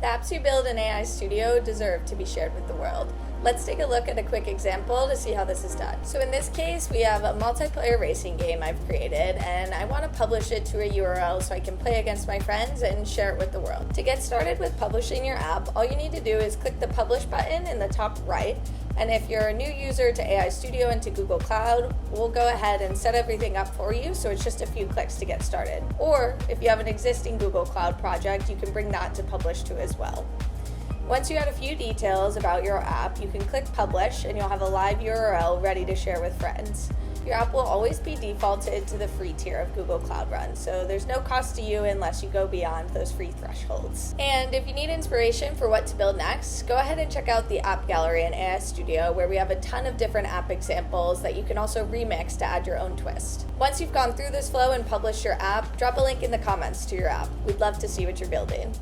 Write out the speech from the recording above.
The apps you build in AI Studio deserve to be shared with the world. Let's take a look at a quick example to see how this is done. So in this case, we have a multiplayer racing game I've created, and I want to publish it to a URL so I can play against my friends and share it with the world. To get started with publishing your app, all you need to do is click the Publish button in the top right, and if you're a new user to AI Studio and to Google Cloud, we'll go ahead and set everything up for you, so it's just a few clicks to get started. Or if you have an existing Google Cloud project, you can bring that to publish to as well. Once you add a few details about your app, you can click Publish and you'll have a live URL ready to share with friends. Your app will always be defaulted to the free tier of Google Cloud Run, so there's no cost to you unless you go beyond those free thresholds. And if you need inspiration for what to build next, go ahead and check out the App Gallery in AI Studio, where we have a ton of different app examples that you can also remix to add your own twist. Once you've gone through this flow and published your app, drop a link in the comments to your app. We'd love to see what you're building.